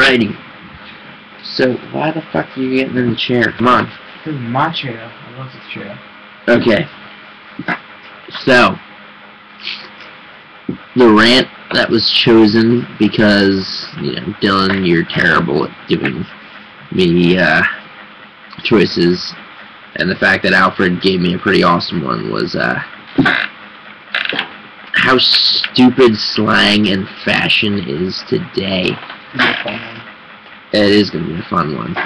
Alrighty. So, why the fuck are you getting in the chair? Come on. This is my chair. I love this chair. Okay. So, the rant that was chosen because, you know, Dylan, you're terrible at giving me choices, and the fact that Alfred gave me a pretty awesome one was how stupid slang and fashion is today. It is going to be a fun one.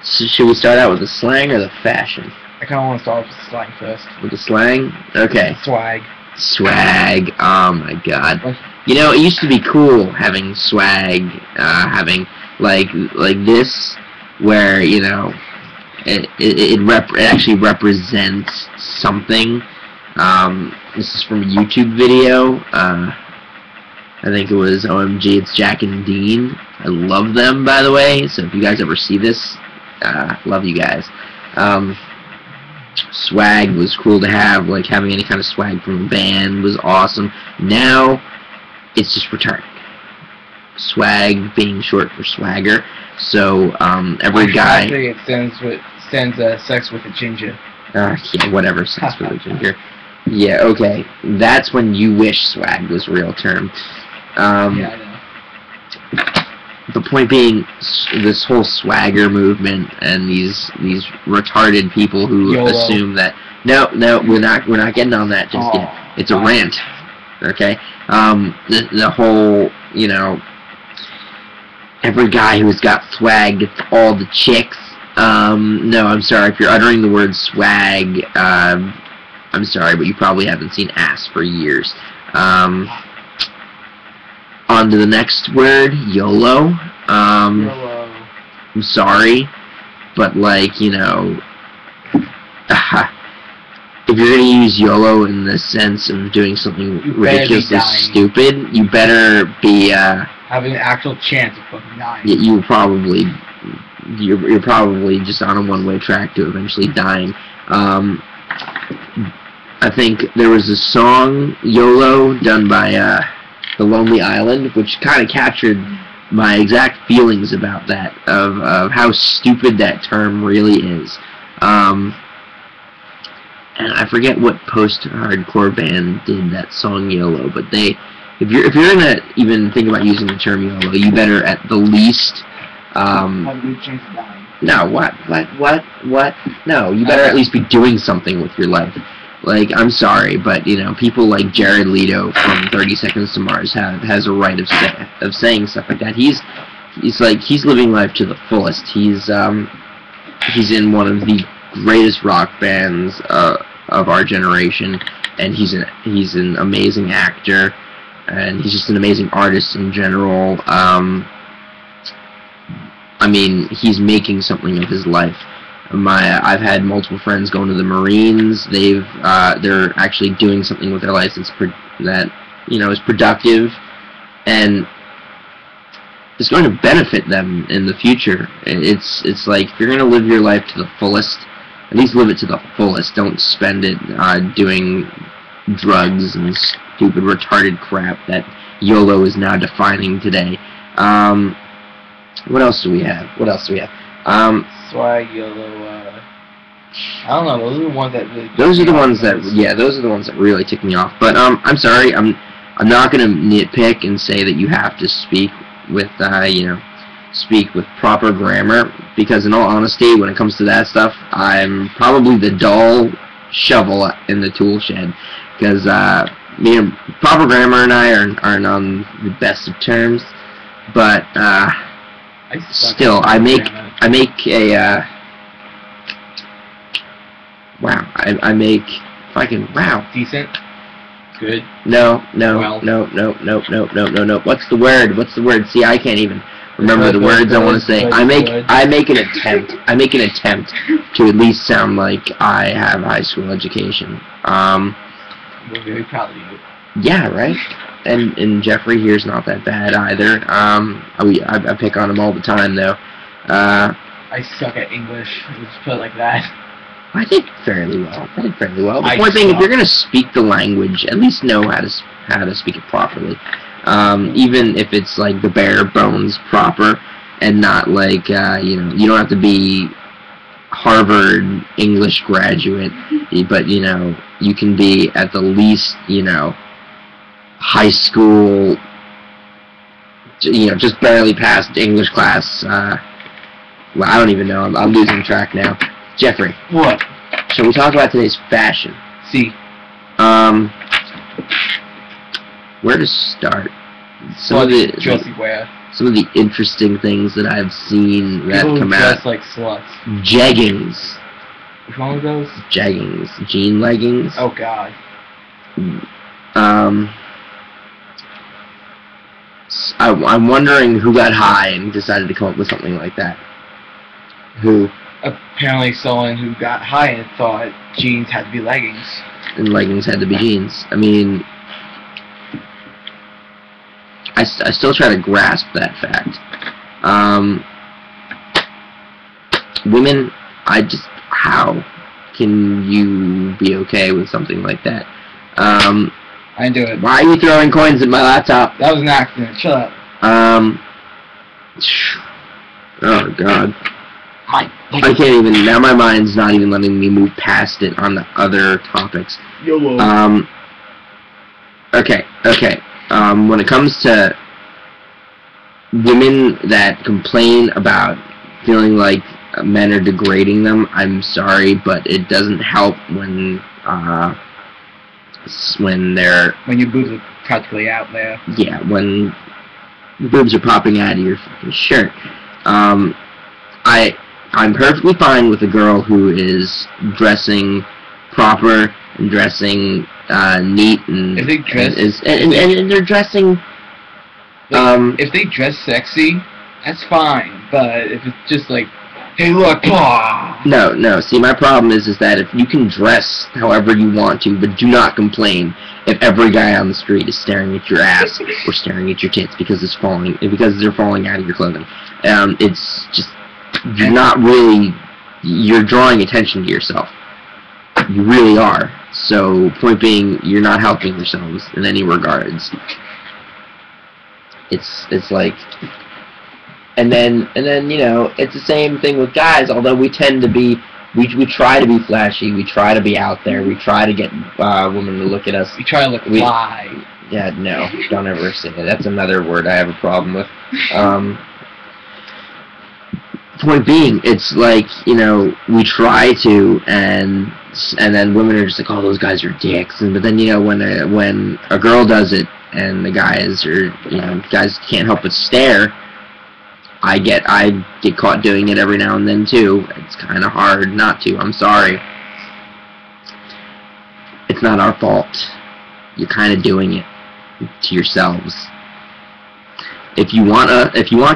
So should we start out with the slang or the fashion? I kind of want to start with the slang first. With the slang? Okay. Swag. Swag. Oh my god. You know, it used to be cool having swag, having like this, where, you know, it actually represents something. This is from a YouTube video. I think it was OMG, it's Jack and Dean. I love them, by the way, so if you guys ever see this, love you guys. Swag was cool to have, like having any kind of swag from a band was awesome. Now, it's just retarded. Swag being short for swagger, so every guy... I think it stands sex with a ginger. Yeah, whatever, sex with a ginger. Yeah, okay. That's when you wish swag was a real term. Yeah, I know. The point being, this whole swagger movement and these retarded people who assume that no, we're not getting on that just yet. It's a rant, okay? The whole, you know, every guy who's got swag gets all the chicks. No, I'm sorry if you're uttering the word swag. I'm sorry, but you probably haven't seen ass for years. On to the next word, YOLO. YOLO. I'm sorry, but like, you know, if you're gonna use YOLO in the sense of doing something ridiculously stupid, you better be having an actual chance of fucking dying. You're probably just on a one-way track to eventually dying. I think there was a song, YOLO, done by The Lonely Island, which kind of captured my exact feelings about that, of how stupid that term really is. And I forget what post-hardcore band did that song YOLO, but if you're gonna even think about using the term YOLO, you better at the least have a good chance of dying. No, what? No, you better at least be doing something with your life. Like, I'm sorry, but, you know, people like Jared Leto from 30 Seconds to Mars has a right of saying stuff like that. He's living life to the fullest. He's in one of the greatest rock bands of our generation, and he's an amazing actor, and he's just an amazing artist in general. I mean, he's making something of his life. I've had multiple friends going to the Marines. They're actually doing something with their lives that you know is productive, and it's going to benefit them in the future. It's like, if you're going to live your life to the fullest, at least live it to the fullest. Don't spend it doing drugs and stupid retarded crap that YOLO is now defining today. What else do we have? Swag, YOLO, I don't know, those are the ones that really... Those are the ones that really tick me off. But, I'm sorry, I'm not gonna nitpick and say that you have to speak with, you know, speak with proper grammar, because in all honesty, when it comes to that stuff, I'm probably the dull shovel in the tool shed, because, you know, proper grammar and I aren't on the best of terms, but, still, I make a, wow, I make fucking, wow. Decent? Good? No. Well. No. What's the word? See, I can't even remember the words I want to say. I make an attempt to at least sound like I have a high school education. We're very proud of you. Yeah, right? And Jeffrey here's not that bad either. I pick on him all the time, though. I suck at English. Let's put it like that. I did fairly well. The point being, if you're gonna speak the language, at least know how to speak it properly. Even if it's like the bare bones proper. and not like you don't have to be Harvard English graduate, but you can be at the least high school, just barely passed English class. Well, I don't even know. I'm losing track now. Jeffrey. What? Shall we talk about today's fashion? See. Where to start? Some of the interesting things that I've seen that People come dress out. like sluts. Jeggings. Which one of those? Jeggings. Jean leggings. Oh God. I'm wondering who got high and decided to come up with something like that. Who? Apparently someone who got high and thought jeans had to be leggings. And leggings had to be jeans. I mean, I still try to grasp that fact. Women, how can you be okay with something like that? I didn't do it. Why are you throwing coins at my laptop? That was an accident. Shut up. Oh God. I can't even, now my mind's not even letting me move past it on the other topics. YOLO. Okay. When it comes to women that complain about feeling like men are degrading them, I'm sorry, but it doesn't help when your boobs are practically out there. Yeah, when your boobs are popping out of your fucking shirt. I'm perfectly fine with a girl who is dressing proper and dressing neat and if they dress and they're dressing if they dress sexy, that's fine. But if it's just like, hey look, blah. No. See, my problem is that if you can dress however you want to, but do not complain if every guy on the street is staring at your ass or staring at your tits because they're falling out of your clothing. It's just you're drawing attention to yourself. You really are. So, point being, you're not helping yourselves in any regards. It's like, and then it's the same thing with guys. Although we tend to be, we try to be flashy, we try to be out there, we try to get women to look at us. We try to look fly. Yeah, no, don't ever say that. That's another word I have a problem with. Point being, it's like, we try to, and then women are just like, oh, those guys are dicks. But then, when a girl does it, and the guys can't help but stare, I get caught doing it every now and then too. It's kind of hard not to. I'm sorry. It's not our fault. You're kind of doing it to yourselves. If you want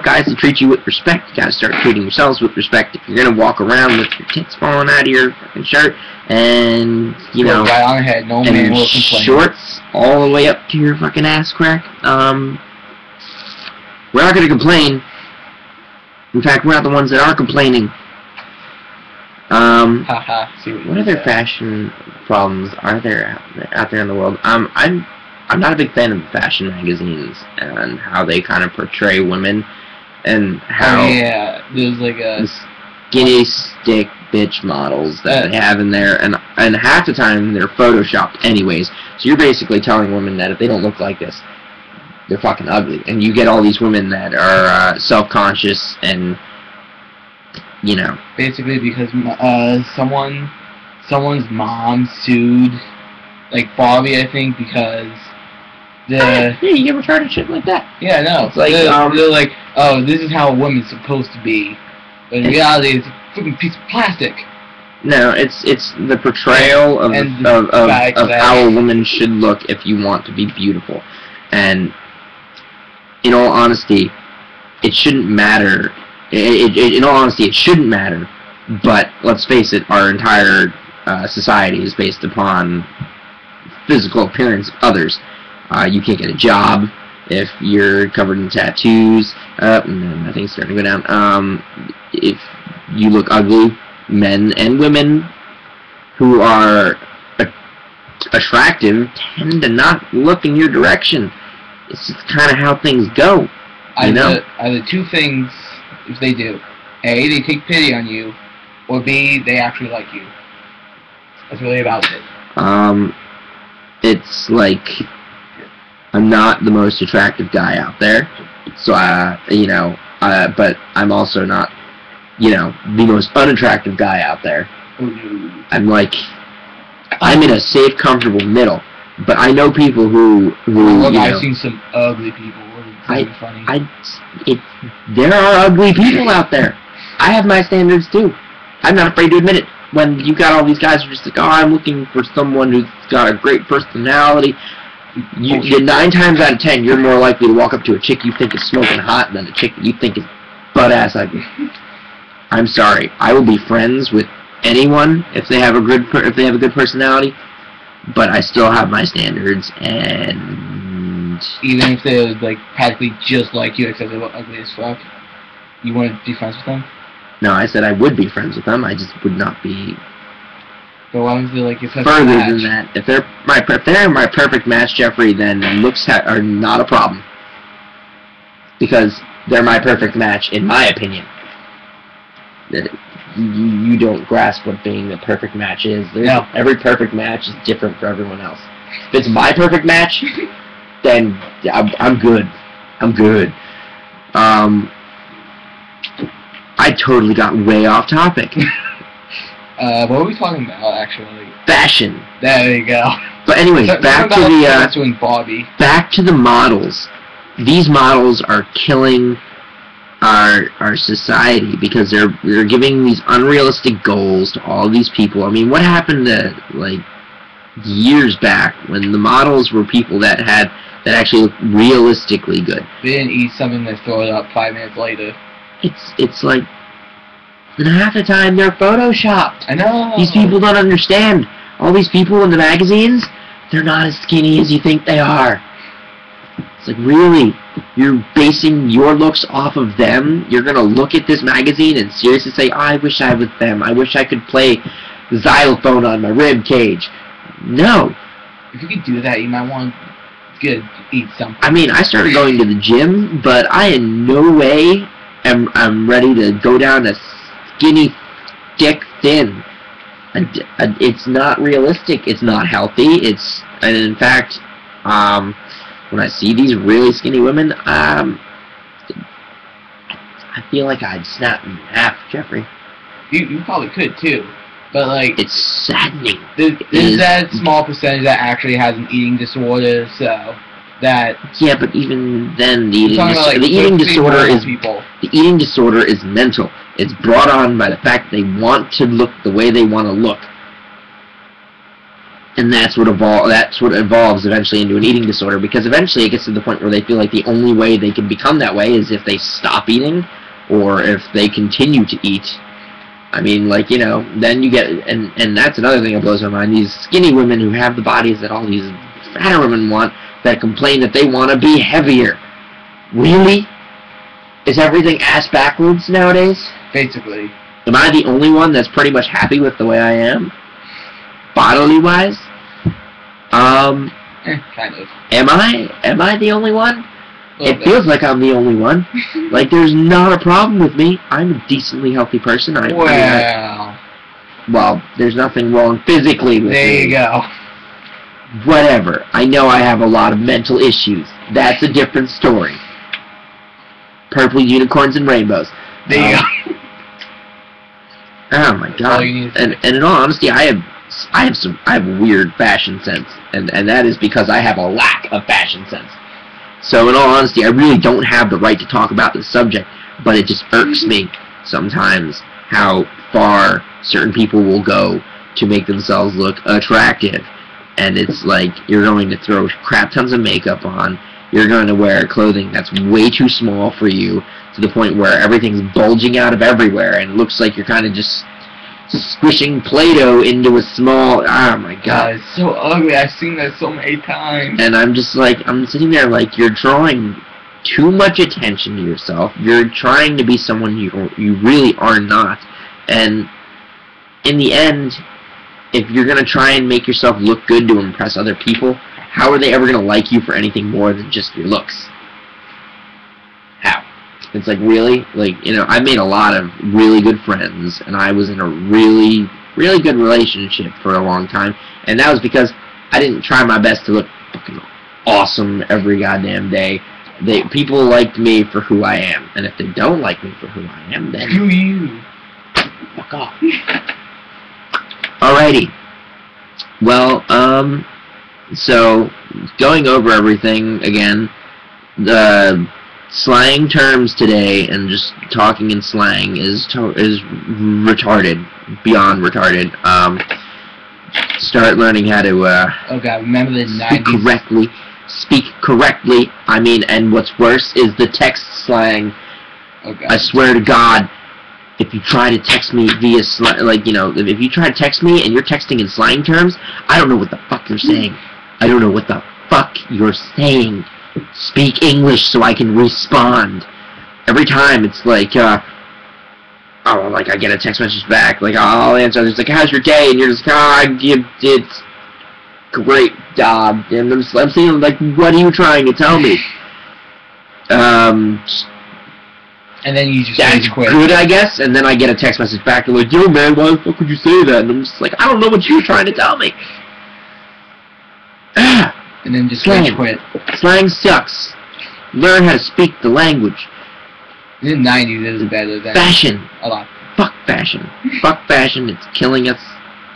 guys to treat you with respect, you gotta start treating yourselves with respect. If you're gonna walk around with your tits falling out of your fucking shirt and right on ahead, no man will complain. Shorts all the way up to your fucking ass crack, we're not gonna complain. In fact, we're not the ones that are complaining. What other fashion problems are there out there in the world? I'm not a big fan of the fashion magazines and how they kind of portray women and how there's like a skinny stick bitch models that they have in there, and half the time they're photoshopped anyways. So you're basically telling women that if they don't look like this, they're fucking ugly, and you get all these women that are self-conscious and basically because someone's mom sued like Bobby, I think, because yeah, you get retarded shit like that. Yeah, no. It's like they're like, oh, this is how a woman's supposed to be, but in reality, it's a freaking piece of plastic. No, it's the portrayal of how a woman should look if you want to be beautiful, and in all honesty, it shouldn't matter. In all honesty, it shouldn't matter. But let's face it, our entire society is based upon physical appearance of others. You can't get a job if you're covered in tattoos. And I think it's starting to go down. If you look ugly, men and women who are attractive tend to not look in your direction. It's just kind of how things go. Are the two things if they do. A, they take pity on you, or B, they actually like you. That's really about it. It's like I'm not the most attractive guy out there, so but I'm also not, the most unattractive guy out there. I'm like, I'm in a safe, comfortable middle. But I know people who look, I've seen some ugly people. It's funny. There are ugly people out there. I have my standards too. I'm not afraid to admit it. When you got all these guys who are just like, oh, I'm looking for someone who's got a great personality. 9 times out of 10, you're more likely to walk up to a chick you think is smoking hot than a chick that you think is butt-ass ugly. I'm sorry. I will be friends with anyone if they have a good personality, but I still have my standards, and even if they're like practically just like you, except they look ugly as fuck, you want to be friends with them? No, I said I would be friends with them. I just would not be. But why don't they like your perfect further match? than that? If they're my perfect match, Jeffrey, then looks are not a problem, because they're my perfect match, in my opinion. You don't grasp what being the perfect match is. No. Every perfect match is different for everyone else. If it's my perfect match, then I'm good. I'm good. I totally got way off topic. What were we talking about, actually? Fashion. There you go. But anyways, back to the models. These models are killing our society because they're giving these unrealistic goals to all these people. I mean, what happened to like years back when the models were people that actually looked realistically good? They didn't eat something and throw it up 5 minutes later. It's like, and half the time they're photoshopped. I know. These people don't understand. All these people in the magazines, they're not as skinny as you think they are. It's like, really? You're basing your looks off of them? You're gonna look at this magazine and seriously say, oh, I wish I was them. I wish I could play xylophone on my rib cage. No. If you could do that, you might want to eat something. I mean, I started going to the gym, but I in no way I'm ready to go down a skinny, thick, thin. It's not realistic. It's not healthy. And in fact, when I see these really skinny women, I feel like I'd snap in half, Jeffrey. You probably could too, but like it's saddening. There's that small percentage that actually has an eating disorder, so that. Yeah, but even then, the eating disorder is mental. It's brought on by the fact they want to look the way they want to look. And that's what evolves eventually into an eating disorder, because eventually it gets to the point where they feel like the only way they can become that way is if they stop eating, or if they continue to eat. I mean, like, then you get, and that's another thing that blows my mind, these skinny women who have the bodies that all these fatter women want, that complain that they want to be heavier. Really? Is everything ass backwards nowadays? Basically. Am I the only one that's pretty much happy with the way I am? Bodily wise? Kind of. Am I the only one? It feels like I'm the only one. Like, there's not a problem with me. I'm a decently healthy person. Well, there's nothing wrong physically with me. There you go. Whatever. I know I have a lot of mental issues. That's a different story. Purple unicorns and rainbows. There you go. Oh my god. And in all honesty, I have a weird fashion sense, and that is because I have a lack of fashion sense. So in all honesty, I really don't have the right to talk about this subject, but it just irks me sometimes how far certain people will go to make themselves look attractive. And it's like, you're going to throw crap tons of makeup on, you're going to wear clothing that's way too small for you, to the point where everything's bulging out of everywhere, and it looks like you're kind of just squishing Play-Doh into a small, oh my god. It's so ugly, I've seen that so many times. And I'm just like, I'm sitting there like, you're drawing too much attention to yourself, you're trying to be someone you really are not, and in the end, if you're going to try and make yourself look good to impress other people, how are they ever going to like you for anything more than just your looks? How? It's like, really? Like, you know, I made a lot of really good friends, and I was in a really, really good relationship for a long time, and that was because I didn't try my best to look fucking awesome every goddamn day. People liked me for who I am, and if they don't like me for who I am, then screw you. Fuck off. Alrighty. Well, so going over everything again, the slang terms today and just talking in slang is retarded, beyond retarded. Start learning how to oh god, remember the 90s? Speak correctly. I mean, and what's worse is the text slang. Oh god. I swear to God, if you try to text me via like, you know, if you try to text me and you're texting in slang terms, I don't know what the fuck you're saying. I don't know what the fuck you're saying. Speak English so I can respond. Every time it's like, oh, like I get a text message back, like I'll answer, it's like, how's your day? And you're just, it's great, dog. And I'm saying, like, what are you trying to tell me? And then you just that's quit. Good, I guess. And then I get a text message back, and like, yo, man, why the fuck would you say that? And I'm just like, I don't know what you were trying to tell me. And then just rage quit. Slang sucks. Learn how to speak the language. In the 90s, it was better than fashion. A lot. Fuck fashion. Fuck fashion. It's killing us.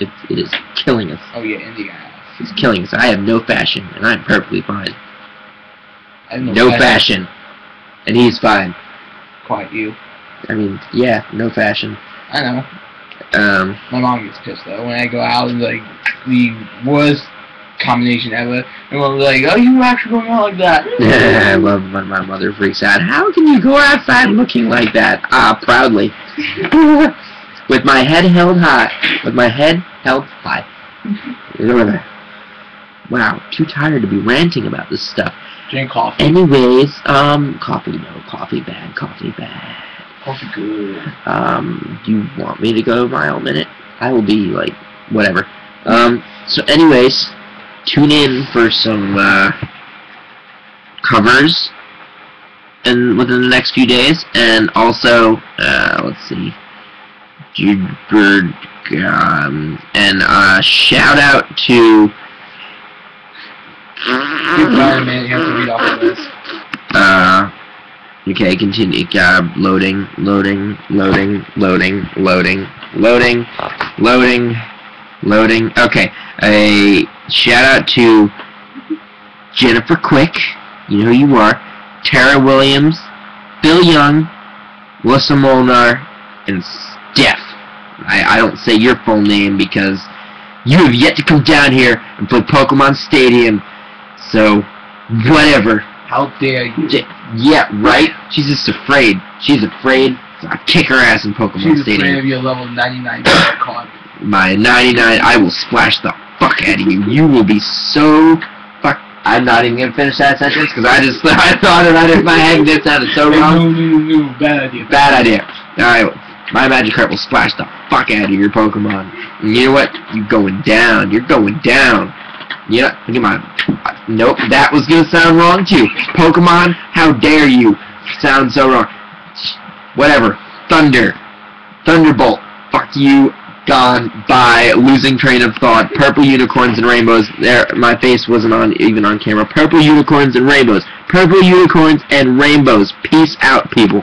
It is killing us. Oh yeah, in the ass. It's killing us. I have no fashion, and I'm perfectly fine. I have no fashion. And he's fine. Quite you. I mean, yeah, no fashion. I know. My mom gets pissed though when I go out and like the worst combination ever. And we're like, oh, you actually going out like that? I love when my mother freaks out. How can you go outside looking like that? Proudly. With my head held high. With my head held high. Wow, too tired to be ranting about this stuff. Drink coffee. Anyways, coffee, no, coffee bad, coffee bad. Coffee good. Do you want me to go mile a minute? I will be, like, whatever. So anyways, tune in for some, covers within the next few days, and also, let's see, Bird, and, shout out to man, you have to read off the list. Okay, continue. Loading. Okay, a shout out to Jennifer Quick, you know who you are, Tara Williams, Bill Young, Melissa Molnar, and Steph. I don't say your full name because you have yet to come down here and play Pokemon Stadium. So, whatever. How dare you? Yeah, right? She's just afraid. She's afraid. So I kick her ass in Pokemon Stadium. She's afraid of your level 99 card. My 99, I will splash the fuck out of you. You will be so fuck. I'm not even gonna finish that sentence because I thought about it in my head and it sounded so wrong. No, bad idea. Bad idea. Alright, my Magikarp will splash the fuck out of your Pokemon. And you know what? You're going down. You're going down. Yeah, look at my... Nope, that was gonna sound wrong too. Pokemon, how dare you? Sounds so wrong. Whatever. Thunder. Thunderbolt. Fuck you. Gone. Bye. Losing train of thought. Purple unicorns and rainbows. There, my face wasn't even on camera. Purple unicorns and rainbows. Purple unicorns and rainbows. Peace out, people.